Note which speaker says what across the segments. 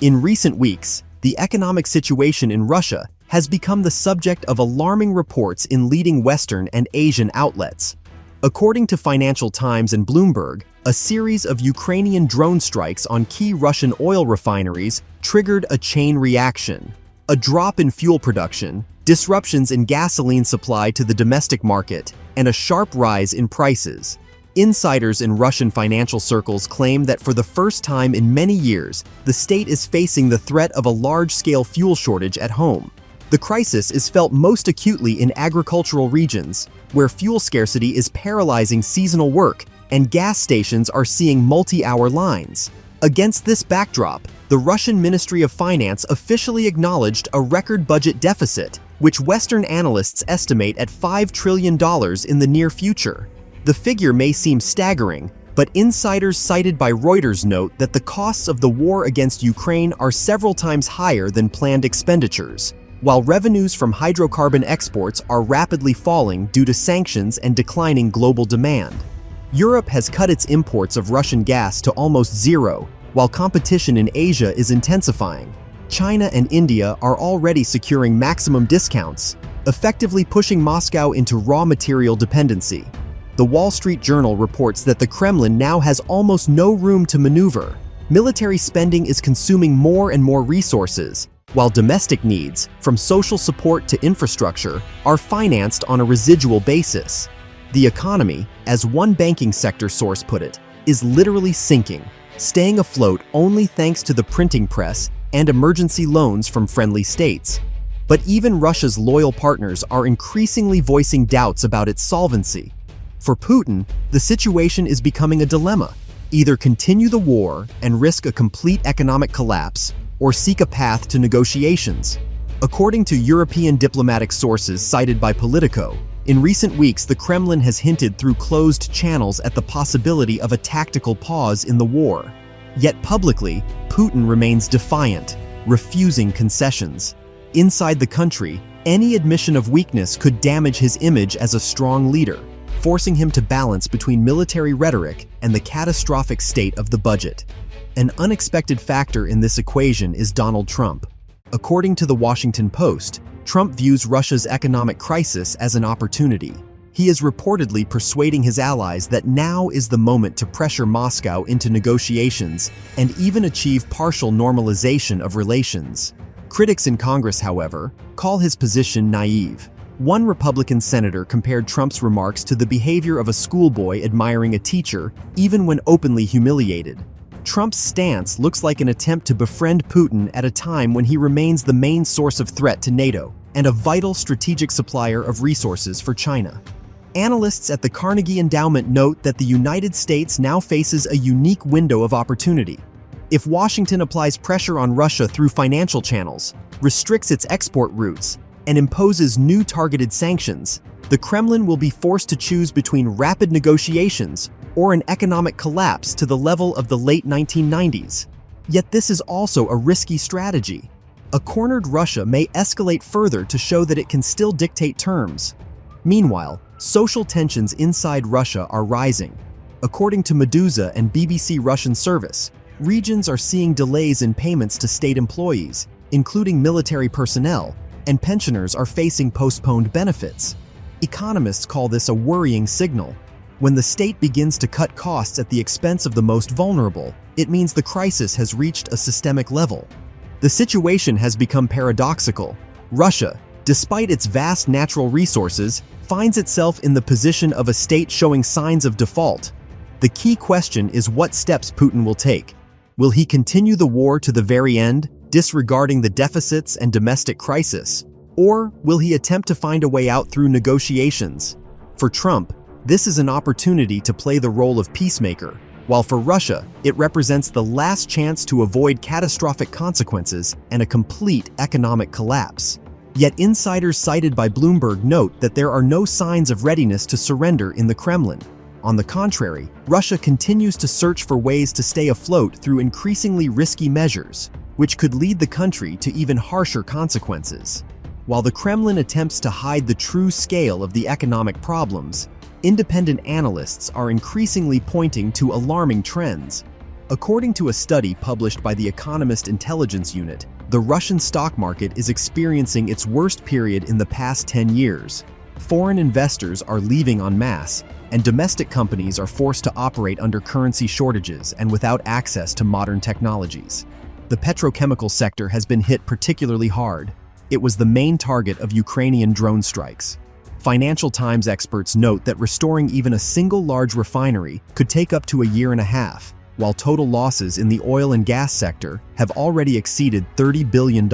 Speaker 1: In recent weeks, the economic situation in Russia has become the subject of alarming reports in leading Western and Asian outlets. According to Financial Times and Bloomberg, a series of Ukrainian drone strikes on key Russian oil refineries triggered a chain reaction. A drop in fuel production, disruptions in gasoline supply to the domestic market, and a sharp rise in prices. Insiders in Russian financial circles claim that for the first time in many years, the state is facing the threat of a large-scale fuel shortage at home. The crisis is felt most acutely in agricultural regions, where fuel scarcity is paralyzing seasonal work and gas stations are seeing multi-hour lines. Against this backdrop, the Russian Ministry of Finance officially acknowledged a record budget deficit, which Western analysts estimate at $5 trillion in the near future. The figure may seem staggering, but insiders cited by Reuters note that the costs of the war against Ukraine are several times higher than planned expenditures, while revenues from hydrocarbon exports are rapidly falling due to sanctions and declining global demand. Europe has cut its imports of Russian gas to almost zero, while competition in Asia is intensifying. China and India are already securing maximum discounts, effectively pushing Moscow into raw material dependency. The Wall Street Journal reports that the Kremlin now has almost no room to maneuver. Military spending is consuming more and more resources, while domestic needs, from social support to infrastructure, are financed on a residual basis. The economy, as one banking sector source put it, is literally sinking, staying afloat only thanks to the printing press and emergency loans from friendly states. But even Russia's loyal partners are increasingly voicing doubts about its solvency. For Putin, the situation is becoming a dilemma: either continue the war and risk a complete economic collapse, or seek a path to negotiations. According to European diplomatic sources cited by Politico, in recent weeks the Kremlin has hinted through closed channels at the possibility of a tactical pause in the war. Yet publicly, Putin remains defiant, refusing concessions. Inside the country, any admission of weakness could damage his image as a strong leader, forcing him to balance between military rhetoric and the catastrophic state of the budget. An unexpected factor in this equation is Donald Trump. According to the Washington Post, Trump views Russia's economic crisis as an opportunity. He is reportedly persuading his allies that now is the moment to pressure Moscow into negotiations and even achieve partial normalization of relations. Critics in Congress, however, call his position naive. One Republican senator compared Trump's remarks to the behavior of a schoolboy admiring a teacher, even when openly humiliated. Trump's stance looks like an attempt to befriend Putin at a time when he remains the main source of threat to NATO and a vital strategic supplier of resources for China. Analysts at the Carnegie Endowment note that the United States now faces a unique window of opportunity. If Washington applies pressure on Russia through financial channels, restricts its export routes, and imposes new targeted sanctions, the Kremlin will be forced to choose between rapid negotiations or an economic collapse to the level of the late 1990s. Yet this is also a risky strategy. A cornered Russia may escalate further to show that it can still dictate terms. Meanwhile, social tensions inside Russia are rising. According to Medusa and BBC Russian service, regions are seeing delays in payments to state employees, including military personnel, and pensioners are facing postponed benefits. Economists call this a worrying signal. When the state begins to cut costs at the expense of the most vulnerable, it means the crisis has reached a systemic level. The situation has become paradoxical. Russia, despite its vast natural resources, finds itself in the position of a state showing signs of default. The key question is what steps Putin will take. Will he continue the war to the very end, disregarding the deficits and domestic crisis? Or will he attempt to find a way out through negotiations? For Trump, this is an opportunity to play the role of peacemaker, while for Russia, it represents the last chance to avoid catastrophic consequences and a complete economic collapse. Yet insiders cited by Bloomberg note that there are no signs of readiness to surrender in the Kremlin. On the contrary, Russia continues to search for ways to stay afloat through increasingly risky measures, which could lead the country to even harsher consequences. While the Kremlin attempts to hide the true scale of the economic problems, independent analysts are increasingly pointing to alarming trends. According to a study published by the Economist Intelligence Unit, the Russian stock market is experiencing its worst period in the past 10 years. Foreign investors are leaving en masse, and domestic companies are forced to operate under currency shortages and without access to modern technologies. The petrochemical sector has been hit particularly hard. It was the main target of Ukrainian drone strikes. Financial Times experts note that restoring even a single large refinery could take up to a year and a half, while total losses in the oil and gas sector have already exceeded $30 billion.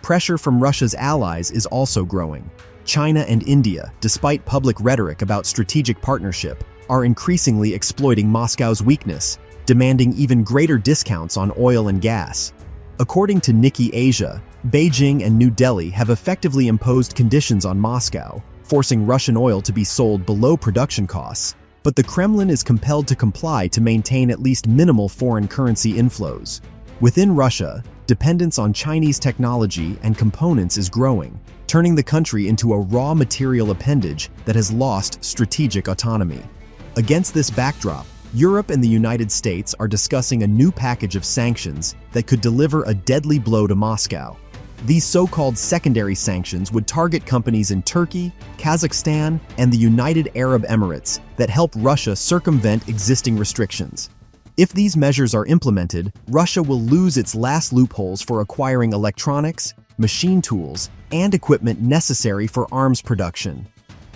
Speaker 1: Pressure from Russia's allies is also growing. China and India, despite public rhetoric about strategic partnership, are increasingly exploiting Moscow's weakness, demanding even greater discounts on oil and gas. According to Nikkei Asia, Beijing and New Delhi have effectively imposed conditions on Moscow, forcing Russian oil to be sold below production costs, but the Kremlin is compelled to comply to maintain at least minimal foreign currency inflows. Within Russia, dependence on Chinese technology and components is growing, turning the country into a raw material appendage that has lost strategic autonomy. Against this backdrop, Europe and the United States are discussing a new package of sanctions that could deliver a deadly blow to Moscow. These so-called secondary sanctions would target companies in Turkey, Kazakhstan, and the United Arab Emirates that help Russia circumvent existing restrictions. If these measures are implemented, Russia will lose its last loopholes for acquiring electronics, machine tools, and equipment necessary for arms production.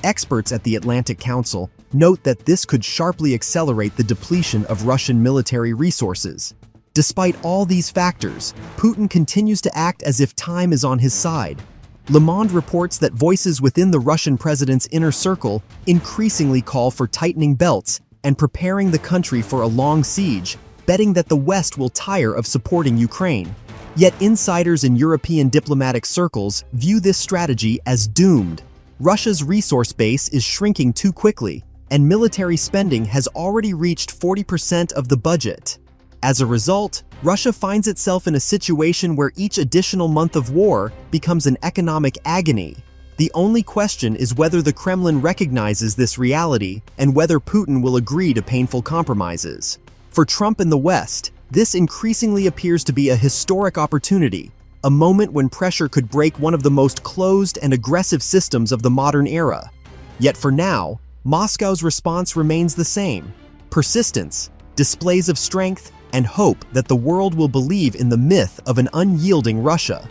Speaker 1: Experts at the Atlantic Council note that this could sharply accelerate the depletion of Russian military resources. Despite all these factors, Putin continues to act as if time is on his side. Le Monde reports that voices within the Russian president's inner circle increasingly call for tightening belts and preparing the country for a long siege, betting that the West will tire of supporting Ukraine. Yet insiders in European diplomatic circles view this strategy as doomed. Russia's resource base is shrinking too quickly, and military spending has already reached 40% of the budget. As a result, Russia finds itself in a situation where each additional month of war becomes an economic agony. The only question is whether the Kremlin recognizes this reality and whether Putin will agree to painful compromises. For Trump and the West, this increasingly appears to be a historic opportunity, a moment when pressure could break one of the most closed and aggressive systems of the modern era. Yet for now, Moscow's response remains the same: persistence, displays of strength, and hope that the world will believe in the myth of an unyielding Russia.